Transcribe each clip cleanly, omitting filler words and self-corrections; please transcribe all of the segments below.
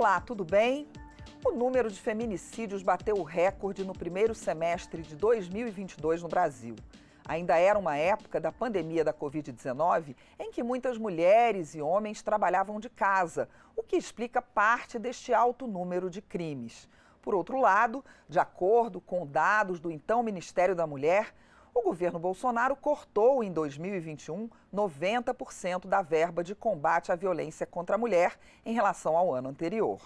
Olá, tudo bem? O número de feminicídios bateu o recorde no primeiro semestre de 2022 no Brasil. Ainda era uma época da pandemia da Covid-19 em que muitas mulheres e homens trabalhavam de casa, o que explica parte deste alto número de crimes. Por outro lado, de acordo com dados do então Ministério da Mulher, o governo Bolsonaro cortou em 2021 90% da verba de combate à violência contra a mulher em relação ao ano anterior.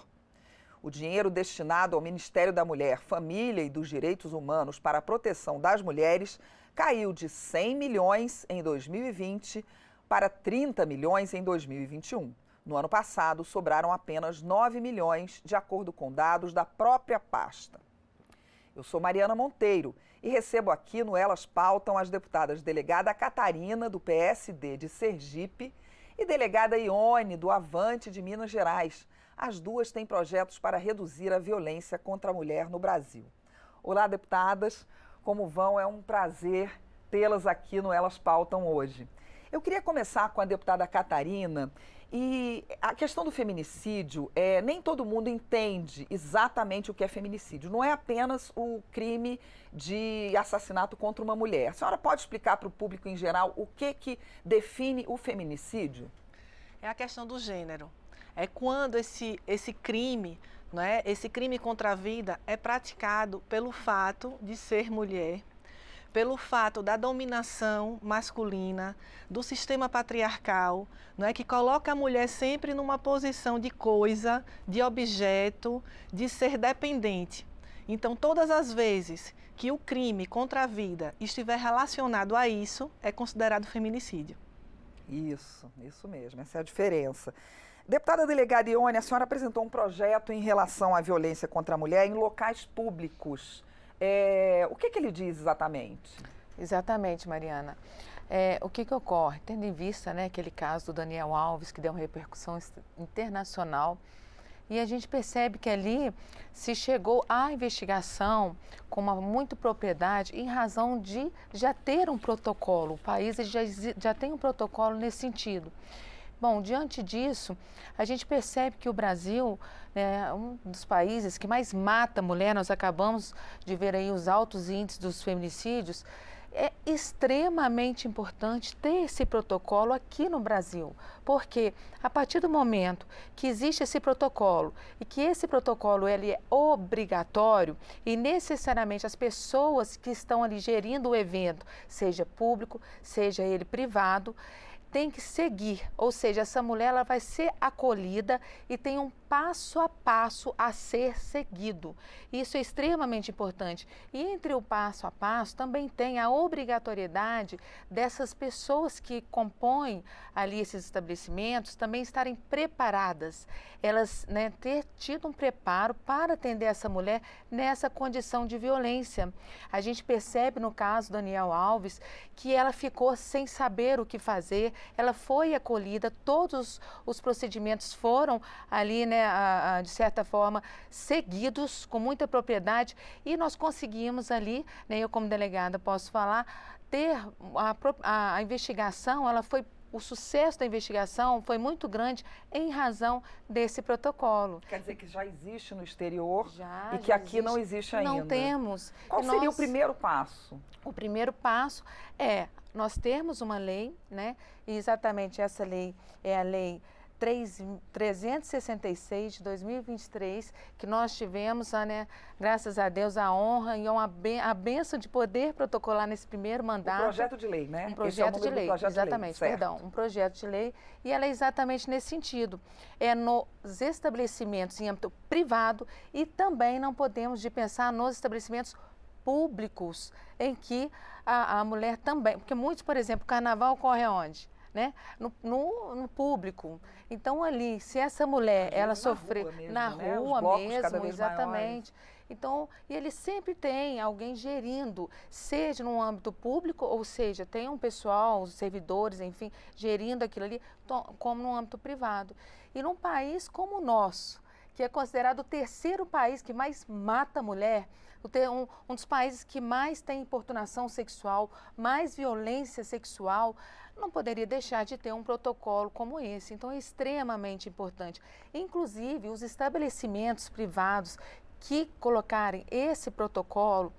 O dinheiro destinado ao Ministério da Mulher, Família e dos Direitos Humanos para a proteção das mulheres caiu de 100 milhões em 2020 para 30 milhões em 2021. No ano passado, sobraram apenas 9 milhões, de acordo com dados da própria pasta. Eu sou Mariana Monteiro e recebo aqui no Elas Pautam as deputadas delegada Catarina, do PSD de Sergipe, e delegada Ione, do Avante de Minas Gerais. As duas têm projetos para reduzir a violência contra a mulher no Brasil. Olá, deputadas, como vão? É um prazer tê-las aqui no Elas Pautam hoje. Eu queria começar com a deputada Catarina. E a questão do feminicídio, nem todo mundo entende exatamente o que é feminicídio. Não é apenas o crime de assassinato contra uma mulher. A senhora pode explicar para o público em geral o que define o feminicídio? É a questão do gênero. É quando esse crime, não é? Esse crime contra a vida é praticado pelo fato de ser mulher, pelo fato da dominação masculina, do sistema patriarcal, não é, que coloca a mulher sempre numa posição de coisa, de objeto, de ser dependente. Então, todas as vezes que o crime contra a vida estiver relacionado a isso, é considerado feminicídio. Isso mesmo, essa é a diferença. Deputada delegada Ione, a senhora apresentou um projeto em relação à violência contra a mulher em locais públicos. O que ele diz exatamente? Exatamente, Mariana. O que ocorre? Tendo em vista, né, aquele caso do Daniel Alves, que deu uma repercussão internacional, e a gente percebe que ali se chegou à investigação com muita propriedade em razão de já ter um protocolo. O país já tem um protocolo nesse sentido. Bom, diante disso, a gente percebe que o Brasil é um dos países que mais mata a mulher. Nós acabamos de ver aí os altos índices dos feminicídios. É extremamente importante ter esse protocolo aqui no Brasil, porque a partir do momento que existe esse protocolo e que esse protocolo ele é obrigatório e necessariamente as pessoas que estão ali gerindo o evento, seja público, seja ele privado, tem que seguir, ou seja, essa mulher ela vai ser acolhida e tem um passo a passo a ser seguido. Isso é extremamente importante. E entre o passo a passo também tem a obrigatoriedade dessas pessoas que compõem ali esses estabelecimentos também estarem preparadas. Elas, né, ter tido um preparo para atender essa mulher nessa condição de violência. A gente percebe no caso do Daniel Alves que ela ficou sem saber o que fazer. Ela foi acolhida, todos os procedimentos foram ali, né, de certa forma, seguidos com muita propriedade e nós conseguimos ali, né, eu como delegada posso falar, ter a investigação, o sucesso da investigação foi muito grande em razão desse protocolo. Quer dizer que já existe no exterior e que já aqui não existe ainda. Não temos. Qual seria o primeiro passo? O primeiro passo é nós termos uma lei, né? E exatamente essa lei é a lei 366 de 2023, que nós tivemos, né, graças a Deus, a honra e a bênção de poder protocolar nesse primeiro mandato. Um projeto de lei, né? Um projeto de lei, exatamente, perdão, um projeto de lei, e ela é exatamente nesse sentido. É nos estabelecimentos em âmbito privado e também não podemos de pensar nos estabelecimentos públicos, em que a mulher também, porque muitos, por exemplo, o carnaval ocorre onde? Né? No público. Então ali, se essa mulher ela sofrer na rua mesmo, exatamente. Então, e ele sempre tem alguém gerindo, seja no âmbito público, ou seja, tem um pessoal, os servidores, enfim, gerindo aquilo ali, como no âmbito privado. E num país como o nosso, que é considerado o terceiro país que mais mata a mulher, um dos países que mais tem importunação sexual, mais violência sexual, não poderia deixar de ter um protocolo como esse. Então, é extremamente importante. Inclusive, os estabelecimentos privados que colocarem esse protocolo,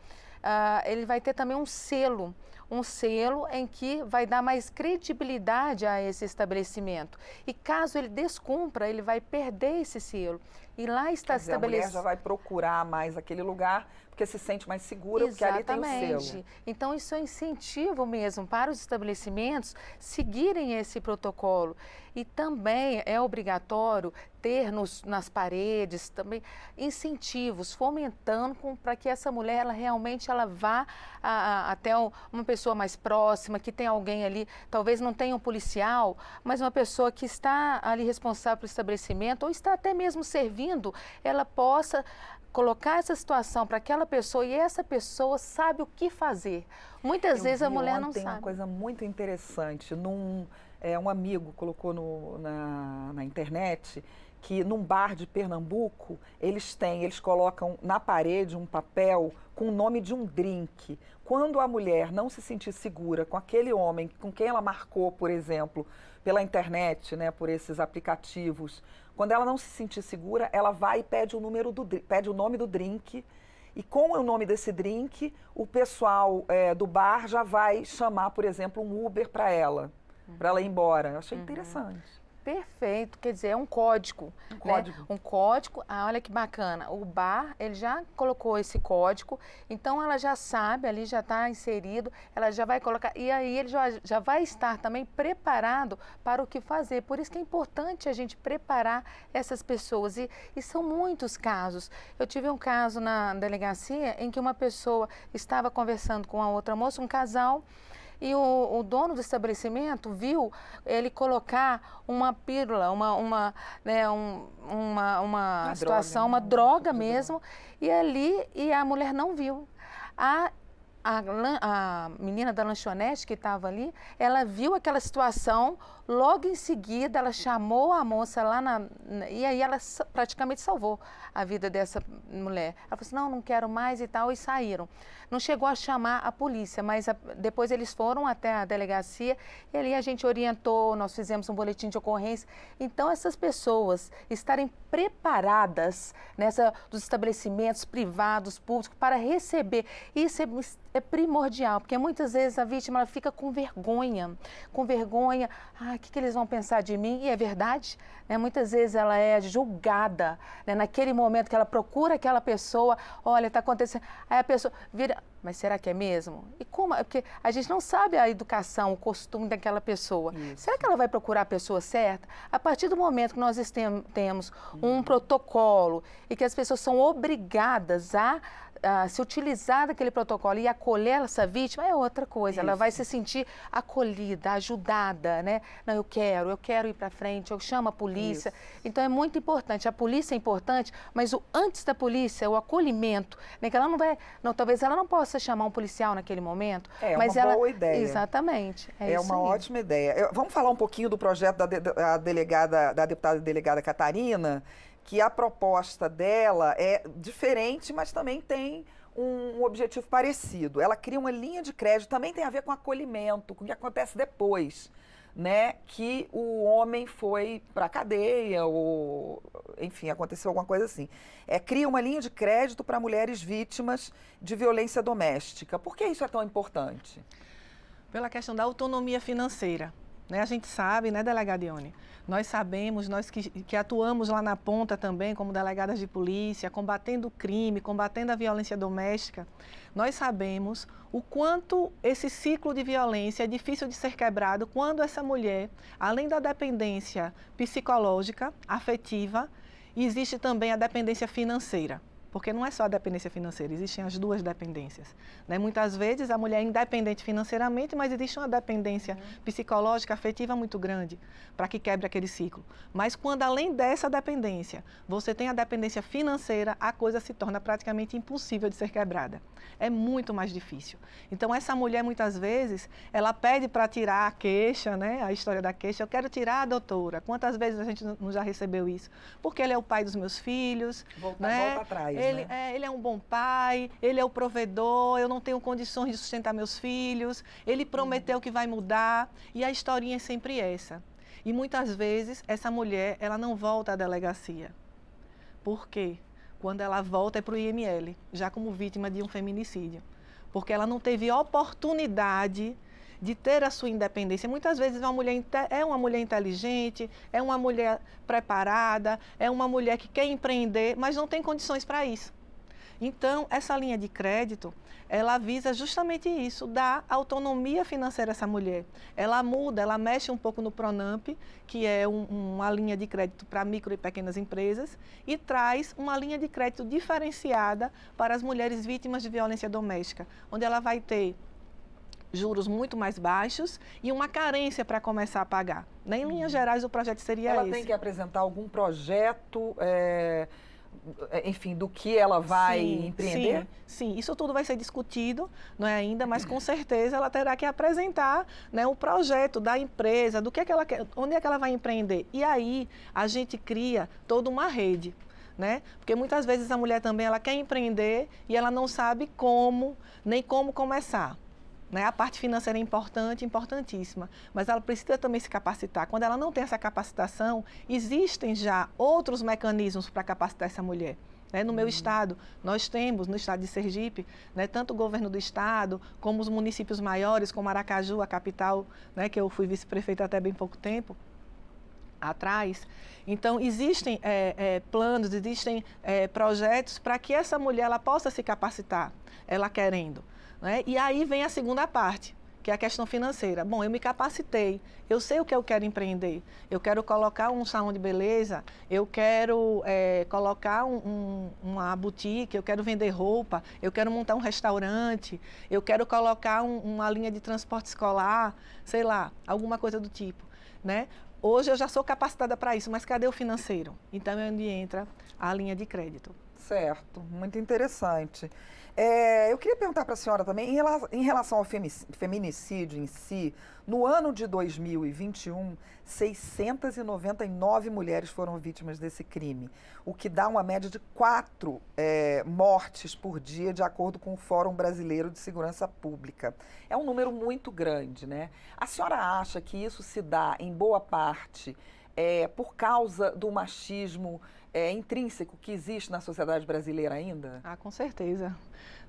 ele vai ter também um selo em que vai dar mais credibilidade a esse estabelecimento. E caso ele descumpra, ele vai perder esse selo. E lá está estabelecido. A mulher já vai procurar mais aquele lugar, porque se sente mais segura, porque ali tem o selo. Então, isso é incentivo mesmo para os estabelecimentos seguirem esse protocolo. E também é obrigatório ter nas paredes também incentivos, fomentando para que essa mulher realmente vá até uma pessoa mais próxima, que tem alguém ali, talvez não tenha um policial, mas uma pessoa que está ali responsável pelo estabelecimento ou está até mesmo servindo, ela possa colocar essa situação para aquela pessoa e essa pessoa sabe o que fazer. Muitas vezes a mulher não sabe. Tem uma coisa muito interessante, um amigo colocou na internet que num bar de Pernambuco, eles colocam na parede um papel com o nome de um drink. Quando a mulher não se sentir segura com aquele homem com quem ela marcou, por exemplo, pela internet, né, por esses aplicativos, quando ela não se sentir segura, ela vai e pede o nome do drink. E com o nome desse drink, o pessoal do bar já vai chamar, por exemplo, um Uber para ela ir embora. Eu achei interessante. Perfeito, quer dizer, é um código. Um código, olha que bacana, o bar, ele já colocou esse código, então ela já sabe, ali já está inserido, ela já vai colocar, e aí ele já vai estar também preparado para o que fazer. Por isso que é importante a gente preparar essas pessoas, e são muitos casos. Eu tive um caso na delegacia em que uma pessoa estava conversando com a outra moça, um casal, e o dono do estabelecimento viu ele colocar uma pílula, uma situação, uma droga mesmo, e a mulher não viu. A menina da lanchonete que estava ali, ela viu aquela situação, logo em seguida ela chamou a moça lá e aí ela praticamente salvou a vida dessa mulher. Ela falou assim, não quero mais e tal, e saíram. Não chegou a chamar a polícia, mas depois eles foram até a delegacia e ali a gente orientou, nós fizemos um boletim de ocorrência. Então, essas pessoas estarem preparadas dos estabelecimentos privados, públicos, para receber, isso é primordial, porque muitas vezes a vítima ela fica com vergonha, o que eles vão pensar de mim? E é verdade, né? Muitas vezes ela é julgada, né? Naquele momento que ela procura aquela pessoa, olha, está acontecendo, aí a pessoa vira, mas será que é mesmo? E como? Porque a gente não sabe a educação, o costume daquela pessoa. Isso. Será que ela vai procurar a pessoa certa? A partir do momento que nós temos um protocolo e que as pessoas são obrigadas a se utilizar daquele protocolo e acolher essa vítima, é outra coisa. Isso. Ela vai se sentir acolhida, ajudada, né? Não, eu quero ir para frente, eu chamo a polícia. Isso. Então, é muito importante. A polícia é importante, mas antes da polícia, o acolhimento, né? Que ela talvez ela não possa chamar um policial naquele momento. Mas uma boa ideia. Exatamente. É uma ótima ideia. Vamos falar um pouquinho do projeto da deputada delegada Catarina, que a proposta dela é diferente, mas também tem um objetivo parecido. Ela cria uma linha de crédito, também tem a ver com acolhimento, com o que acontece depois, né? Que o homem foi para a cadeia ou, enfim, aconteceu alguma coisa assim. Cria uma linha de crédito para mulheres vítimas de violência doméstica. Por que isso é tão importante? Pela questão da autonomia financeira. A gente sabe, né, delegada Ione? Nós sabemos, nós que atuamos lá na ponta também, como delegadas de polícia, combatendo o crime, combatendo a violência doméstica, nós sabemos o quanto esse ciclo de violência é difícil de ser quebrado quando essa mulher, além da dependência psicológica, afetiva, existe também a dependência financeira. Porque não é só a dependência financeira, existem as duas dependências. Né? Muitas vezes a mulher é independente financeiramente, mas existe uma dependência psicológica, afetiva muito grande para que quebre aquele ciclo. Mas quando além dessa dependência, você tem a dependência financeira, a coisa se torna praticamente impossível de ser quebrada. É muito mais difícil. Então essa mulher muitas vezes, ela pede para tirar a queixa, né? A história da queixa, eu quero tirar, doutora. Quantas vezes a gente não já recebeu isso? Porque ele é o pai dos meus filhos. Volta atrás. Ele é um bom pai, ele é o provedor, eu não tenho condições de sustentar meus filhos, ele prometeu que vai mudar, e a historinha é sempre essa. E muitas vezes essa mulher, ela não volta à delegacia. Por quê? Quando ela volta é para o IML, já como vítima de um feminicídio. Porque ela não teve oportunidade de ter a sua independência. Muitas vezes é uma mulher inteligente, é uma mulher preparada, é uma mulher que quer empreender, mas não tem condições para isso. Então, essa linha de crédito, ela visa justamente isso, dar autonomia financeira a essa mulher. Ela muda, ela mexe um pouco no Pronamp, que é uma linha de crédito para micro e pequenas empresas, e traz uma linha de crédito diferenciada para as mulheres vítimas de violência doméstica, onde ela vai ter juros muito mais baixos e uma carência para começar a pagar. Em linhas gerais, o projeto seria esse. Ela tem que apresentar algum projeto, enfim, do que ela vai empreender? Sim, isso tudo vai ser discutido, não é ainda, mas com certeza ela terá que apresentar, né, o projeto da empresa, do que ela quer, onde é que ela vai empreender. E aí a gente cria toda uma rede. Né? Porque muitas vezes a mulher também ela quer empreender e ela não sabe como, nem como começar. Né? A parte financeira é importante, importantíssima, mas ela precisa também se capacitar. Quando ela não tem essa capacitação, existem já outros mecanismos para capacitar essa mulher. Né? No meu estado, nós temos, no estado de Sergipe, né, tanto o governo do estado, como os municípios maiores, como Aracaju, a capital, né, que eu fui vice-prefeita até bem pouco tempo atrás. Então, existem planos, existem projetos para que essa mulher ela possa se capacitar, ela querendo. Né? E aí vem a segunda parte, que é a questão financeira. Bom, eu me capacitei, eu sei o que eu quero empreender. Eu quero colocar um salão de beleza, eu quero colocar uma boutique, eu quero vender roupa, eu quero montar um restaurante, eu quero colocar uma linha de transporte escolar, sei lá, alguma coisa do tipo. Né? Hoje eu já sou capacitada para isso, mas cadê o financeiro? Então é onde entra a linha de crédito. Certo, muito interessante. Eu queria perguntar para a senhora também, em relação ao feminicídio em si, no ano de 2021, 699 mulheres foram vítimas desse crime, o que dá uma média de 4 mortes por dia, de acordo com o Fórum Brasileiro de Segurança Pública. É um número muito grande, né? A senhora acha que isso se dá, em boa parte, por causa do machismo intrínseco que existe na sociedade brasileira ainda? Ah, com certeza.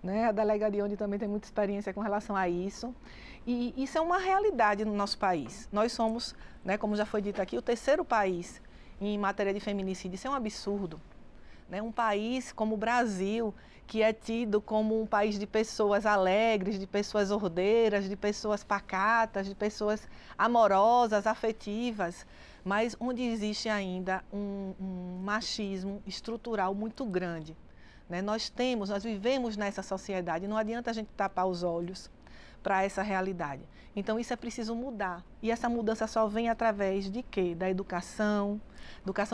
Né? A Delegadia ONI também tem muita experiência com relação a isso. E isso é uma realidade no nosso país. Nós somos, né, como já foi dito aqui, o terceiro país em matéria de feminicídio. Isso é um absurdo. Né? Um país como o Brasil, que é tido como um país de pessoas alegres, de pessoas ordeiras, de pessoas pacatas, de pessoas amorosas, afetivas, mas onde existe ainda um machismo estrutural muito grande. Né? Nós vivemos nessa sociedade, não adianta a gente tapar os olhos para essa realidade. Então isso é preciso mudar. E essa mudança só vem através de quê? Da educação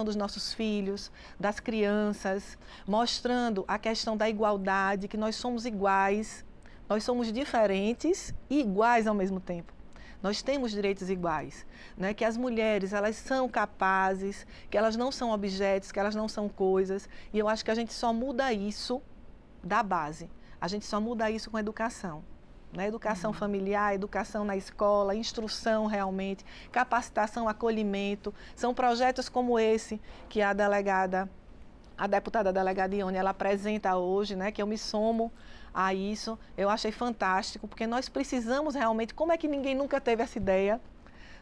dos nossos filhos, das crianças, mostrando a questão da igualdade, que nós somos iguais, nós somos diferentes e iguais ao mesmo tempo. Nós temos direitos iguais, né? Que as mulheres elas são capazes, que elas não são objetos, que elas não são coisas. E eu acho que a gente só muda isso da base. A gente só muda isso com educação. Né? Educação familiar, educação na escola, instrução realmente, capacitação, acolhimento. São projetos como esse que a deputada delegada Ione, ela apresenta hoje, né? Que eu me somo a isso. Eu achei fantástico, porque nós precisamos realmente, como é que ninguém nunca teve essa ideia?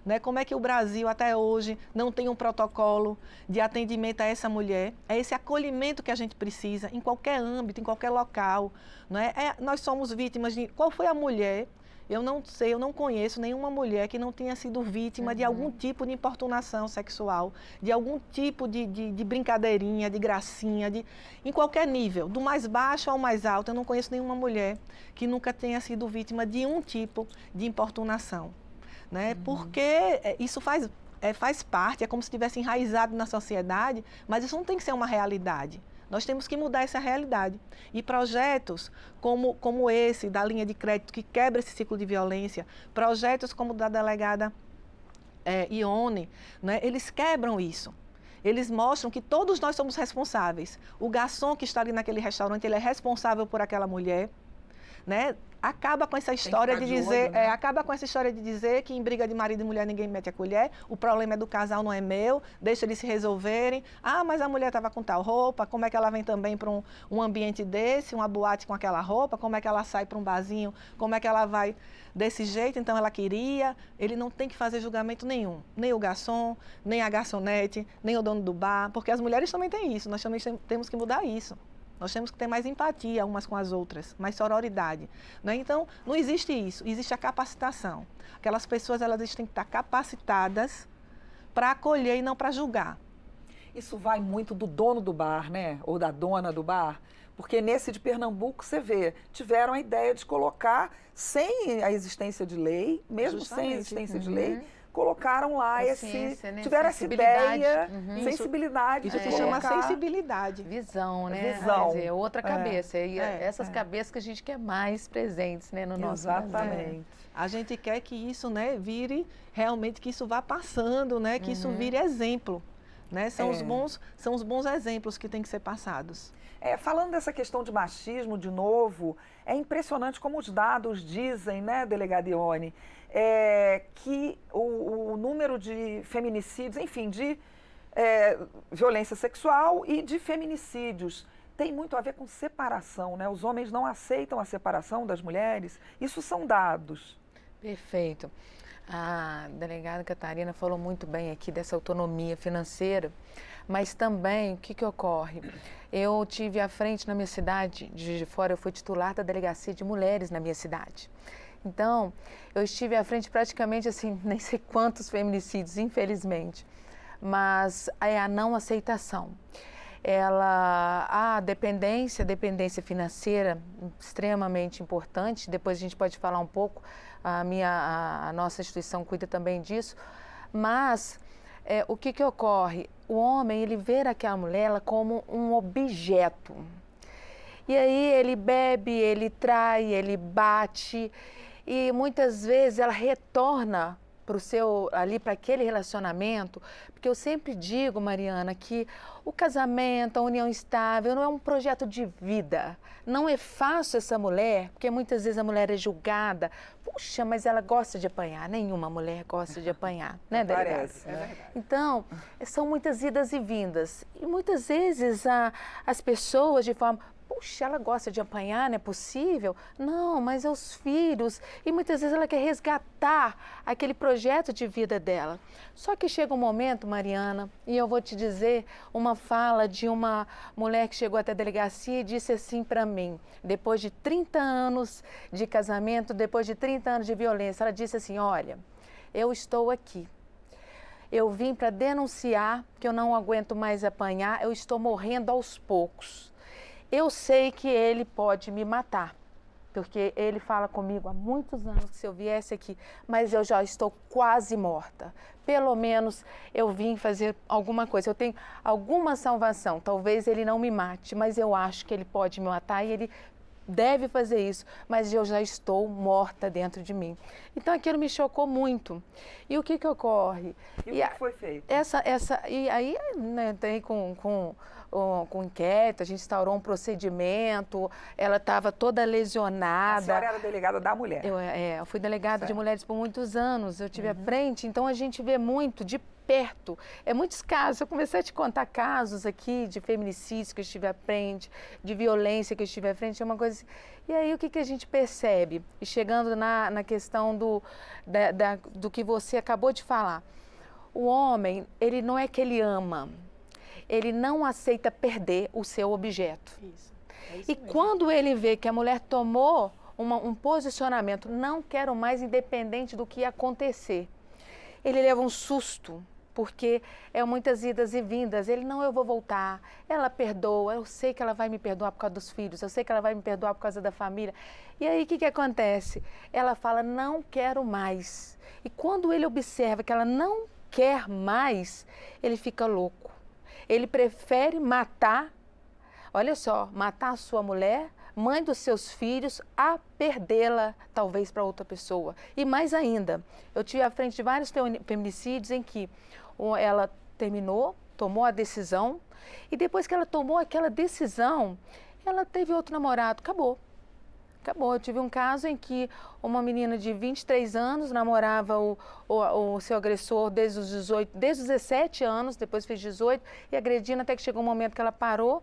Né? Como é que o Brasil até hoje não tem um protocolo de atendimento a essa mulher? É esse acolhimento que a gente precisa em qualquer âmbito, em qualquer local. Não é? Nós somos vítimas de... Qual foi a mulher eu não sei, eu não conheço nenhuma mulher que não tenha sido vítima de algum tipo de importunação sexual, de algum tipo de brincadeirinha, de gracinha, em qualquer nível, do mais baixo ao mais alto. Eu não conheço nenhuma mulher que nunca tenha sido vítima de um tipo de importunação, né? Porque isso faz parte, é como se tivesse enraizado na sociedade, mas isso não tem que ser uma realidade. Nós temos que mudar essa realidade. E projetos como esse, da linha de crédito, que quebra esse ciclo de violência, projetos como o da delegada Ione, né, eles quebram isso. Eles mostram que todos nós somos responsáveis. O garçom que está ali naquele restaurante, ele é responsável por aquela mulher, né? Acaba com essa história de dizer, olho, né? acaba com essa história de dizer que em briga de marido e mulher ninguém mete a colher, o problema é do casal, não é meu, deixa eles se resolverem. Ah, mas a mulher estava com tal roupa, como é que ela vem também para um ambiente desse, uma boate com aquela roupa, como é que ela sai para um barzinho, como é que ela vai desse jeito, então ela queria. Ele não tem que fazer julgamento nenhum, nem o garçom, nem a garçonete, nem o dono do bar, porque as mulheres também têm isso, nós também temos que mudar isso. Nós temos que ter mais empatia umas com as outras, mais sororidade, né? Então, não existe isso, existe a capacitação. Aquelas pessoas, elas têm que estar capacitadas para acolher e não para julgar. Isso vai muito do dono do bar, né? Ou da dona do bar. Porque nesse de Pernambuco, você vê, tiveram a ideia de colocar, sem a existência de lei, mesmo sem a existência de lei, colocaram lá tiveram essa ideia, sensibilidade. Isso se chama sensibilidade. Visão, né? Visão. Quer dizer, outra cabeça. E essas cabeças que a gente quer mais presentes, né, no nosso Exatamente. A gente quer que isso, né, vire realmente, que isso vá passando, né, que isso vire exemplo. Né? São os bons exemplos que têm que ser passados. Falando dessa questão de machismo, de novo, é impressionante como os dados dizem, né, delegada Ione, que o número de feminicídios, enfim, de violência sexual e de feminicídios tem muito a ver com separação, né? Os homens não aceitam a separação das mulheres. Isso são dados. Perfeito. A delegada Catarina falou muito bem aqui dessa autonomia financeira, mas também o que ocorre? Eu tive à frente na minha cidade, de Juiz de Fora, eu fui titular da delegacia de mulheres na minha cidade. Então, eu estive à frente praticamente, assim, nem sei quantos feminicídios, infelizmente, mas é a não aceitação. A dependência financeira, extremamente importante, depois a gente pode falar um pouco, a nossa instituição cuida também disso, mas o que ocorre? O homem, ele vê aquela mulher ela como um objeto. E aí ele bebe, ele trai, ele bate, e muitas vezes ela retorna para aquele relacionamento, porque eu sempre digo, Mariana, que o casamento, a união estável não é um projeto de vida. Não é fácil essa mulher, porque muitas vezes a mulher é julgada. Puxa, mas ela gosta de apanhar. Nenhuma mulher gosta de apanhar, né, delegada? Parece, né? Então, são muitas idas e vindas. E muitas vezes as pessoas, de forma... Puxa, ela gosta de apanhar, não é possível? Não, mas é os filhos. E muitas vezes ela quer resgatar aquele projeto de vida dela. Só que chega um momento, Mariana, e eu vou te dizer uma fala de uma mulher que chegou até a delegacia e disse assim para mim, depois de 30 anos de casamento, depois de 30 anos de violência, ela disse assim, olha, eu estou aqui. Eu vim para denunciar que eu não aguento mais apanhar, eu estou morrendo aos poucos. Eu sei que ele pode me matar, porque ele fala comigo há muitos anos que se eu viesse aqui, mas eu já estou quase morta. Pelo menos eu vim fazer alguma coisa, eu tenho alguma salvação. Talvez ele não me mate, mas eu acho que ele pode me matar e ele deve fazer isso, mas eu já estou morta dentro de mim. Então aquilo me chocou muito. E o que ocorre? E o que foi feito? E aí, né, tem com inquérito, a gente instaurou um procedimento, ela estava toda lesionada. A senhora era delegada da mulher? Eu fui delegada de mulheres por muitos anos, eu tive à frente, então a gente vê muito de perto. Muitos casos, eu comecei a te contar casos aqui de feminicídios que eu estive à frente, de violência que eu estive à frente, é uma coisa assim. E aí o que a gente percebe? E chegando na questão do que você acabou de falar, o homem, ele não é que ele ama, ele não aceita perder o seu objeto. Isso e quando ele vê que a mulher tomou um posicionamento. Não quero mais, independente do que acontecer. Ele leva um susto, porque é muitas idas e vindas. Ele, não, eu vou voltar. Ela perdoa, eu sei que ela vai me perdoar por causa dos filhos, eu sei que ela vai me perdoar por causa da família. E aí, o que acontece? Ela fala, não quero mais. E quando ele observa que ela não quer mais, ele fica louco. Ele prefere matar, olha só, matar a sua mulher, mãe dos seus filhos, a perdê-la, talvez, para outra pessoa. E mais ainda, eu tive à frente de vários feminicídios em que ela terminou, tomou a decisão, e depois que ela tomou aquela decisão, ela teve outro namorado, acabou. Acabou. Eu tive um caso em que uma menina de 23 anos namorava o seu agressor desde os 17 anos, depois fez 18, e agredindo até que chegou um momento que ela parou.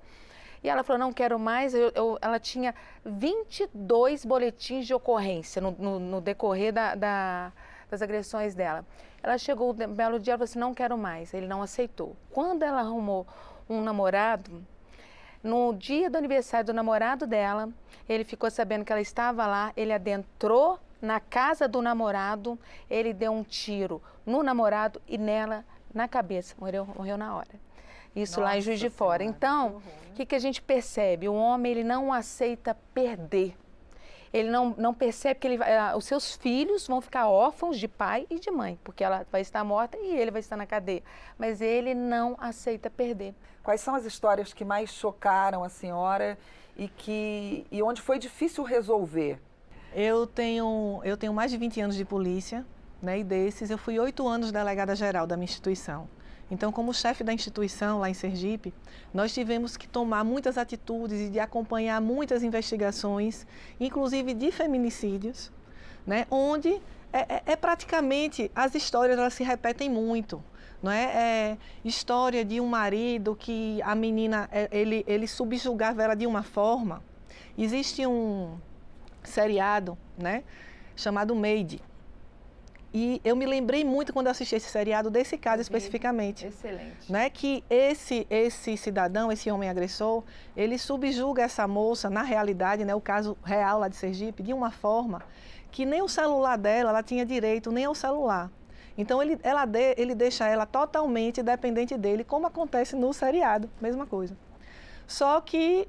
E ela falou, não quero mais. Ela tinha 22 boletins de ocorrência no decorrer das agressões dela. Ela chegou um belo dia e falou assim, não quero mais. Ele não aceitou. Quando ela arrumou um namorado, no dia do aniversário do namorado dela, ele ficou sabendo que ela estava lá, ele adentrou na casa do namorado, ele deu um tiro no namorado e nela, na cabeça, morreu na hora. Isso. Nossa, lá em Juiz de Fora. Então, o que a gente percebe? O homem, ele não aceita perder. Ele não percebe que os seus filhos vão ficar órfãos de pai e de mãe, porque ela vai estar morta e ele vai estar na cadeia. Mas ele não aceita perder. Quais são as histórias que mais chocaram a senhora e onde foi difícil resolver? Eu tenho mais de 20 anos de polícia, né, e desses eu fui 8 anos delegada-geral da minha instituição. Então, como chefe da instituição lá em Sergipe, nós tivemos que tomar muitas atitudes e de acompanhar muitas investigações, inclusive de feminicídios, né, onde praticamente as histórias elas se repetem muito. Não é? História de um marido que a menina, ele subjugava ela de uma forma. Existe um seriado, né, chamado Maid. E eu me lembrei muito quando assisti esse seriado desse caso especificamente. Excelente. Né, que esse cidadão, esse homem agressor, ele subjuga essa moça, na realidade, né, o caso real lá de Sergipe, de uma forma que nem o celular dela, ela tinha direito nem ao celular. Então ele deixa ela totalmente dependente dele, como acontece no seriado, mesma coisa. Só que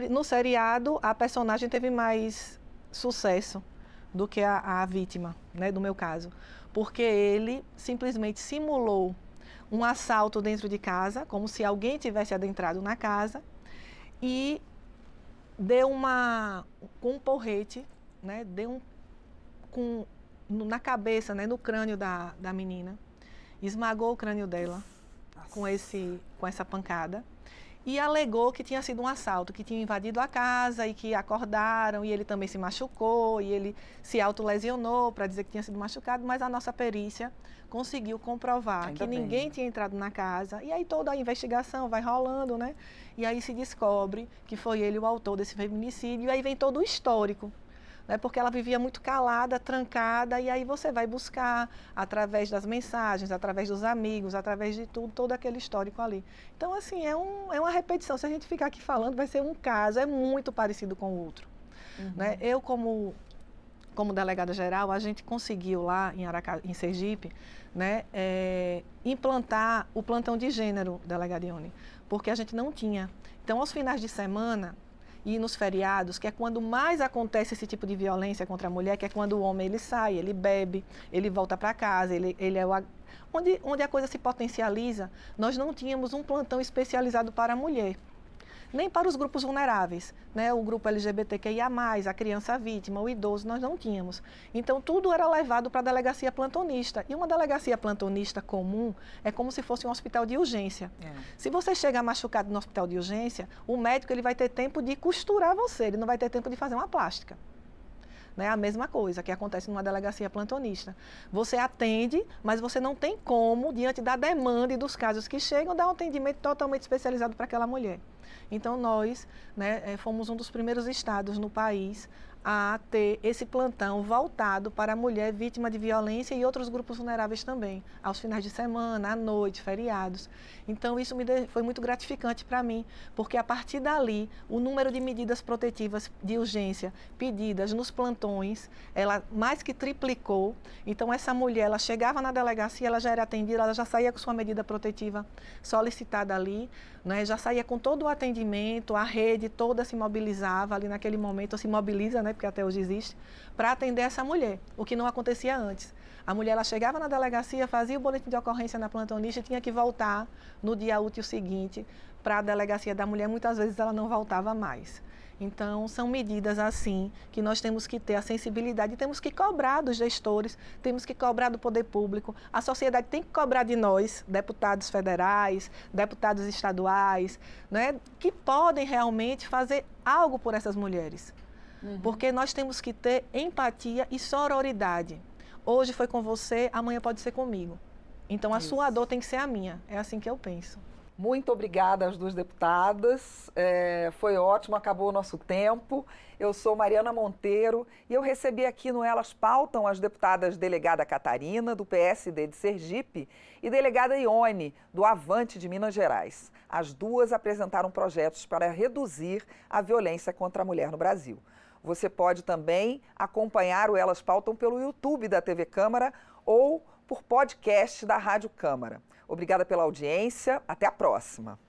no seriado a personagem teve mais sucesso do que a vítima, né, do meu caso. Porque ele simplesmente simulou um assalto dentro de casa, como se alguém tivesse adentrado na casa, e deu com um porrete, né, na cabeça, né, no crânio da menina, esmagou o crânio dela com essa pancada. E alegou que tinha sido um assalto, que tinha invadido a casa e que acordaram, e ele também se machucou, e ele se autolesionou para dizer que tinha sido machucado, mas a nossa perícia conseguiu comprovar que ninguém tinha entrado na casa, e aí toda a investigação vai rolando, né? E aí se descobre que foi ele o autor desse feminicídio, e aí vem todo o histórico. Né, porque ela vivia muito calada, trancada, e aí você vai buscar através das mensagens, através dos amigos, através de tudo, todo aquele histórico ali. Então, assim, é uma repetição. Se a gente ficar aqui falando, vai ser um caso, é muito parecido com o outro. Uhum. Né? Eu, como delegada-geral, a gente conseguiu lá em Sergipe, né, implantar o plantão de gênero, delegadione, porque a gente não tinha. Então, aos finais de semana e nos feriados, que é quando mais acontece esse tipo de violência contra a mulher, que é quando o homem ele sai, ele bebe, ele volta para casa, ele é onde a coisa se potencializa, nós não tínhamos um plantão especializado para a mulher, nem para os grupos vulneráveis, né? O grupo LGBTQIA+, a criança vítima, o idoso, nós não tínhamos. Então, tudo era levado para a delegacia plantonista. E uma delegacia plantonista comum é como se fosse um hospital de urgência. Se você chega machucado no hospital de urgência, o médico ele vai ter tempo de costurar você, ele não vai ter tempo de fazer uma plástica. Né? A mesma coisa que acontece numa delegacia plantonista. Você atende, mas você não tem como, diante da demanda e dos casos que chegam, dar um atendimento totalmente especializado para aquela mulher. Então, nós, né, fomos um dos primeiros estados no país a ter esse plantão voltado para a mulher vítima de violência e outros grupos vulneráveis também, aos finais de semana, à noite, feriados. Então, isso foi muito gratificante para mim, porque a partir dali, o número de medidas protetivas de urgência pedidas nos plantões, ela mais que triplicou. Então, essa mulher, ela chegava na delegacia, ela já era atendida, ela já saía com sua medida protetiva solicitada ali, né? Já saía com todo o atendimento, a rede toda se mobilizava ali naquele momento, se mobiliza, né? Porque até hoje existe, para atender essa mulher, o que não acontecia antes. A mulher, ela chegava na delegacia, fazia o boletim de ocorrência na plantonista e tinha que voltar no dia útil seguinte para a delegacia da mulher. Muitas vezes ela não voltava mais. Então, são medidas assim que nós temos que ter a sensibilidade, temos que cobrar dos gestores, temos que cobrar do poder público, a sociedade tem que cobrar de nós, deputados federais, deputados estaduais, né, que podem realmente fazer algo por essas mulheres. Porque nós temos que ter empatia e sororidade. Hoje foi com você, amanhã pode ser comigo. Então, a sua dor tem que ser a minha. É assim que eu penso. Muito obrigada às duas deputadas, foi ótimo, acabou o nosso tempo. Eu sou Mariana Monteiro e eu recebi aqui no Elas Pautam as deputadas delegada Catarina, do PSD de Sergipe, e delegada Ione, do Avante de Minas Gerais. As duas apresentaram projetos para reduzir a violência contra a mulher no Brasil. Você pode também acompanhar o Elas Pautam pelo YouTube da TV Câmara ou por podcast da Rádio Câmara. Obrigada pela audiência. Até a próxima.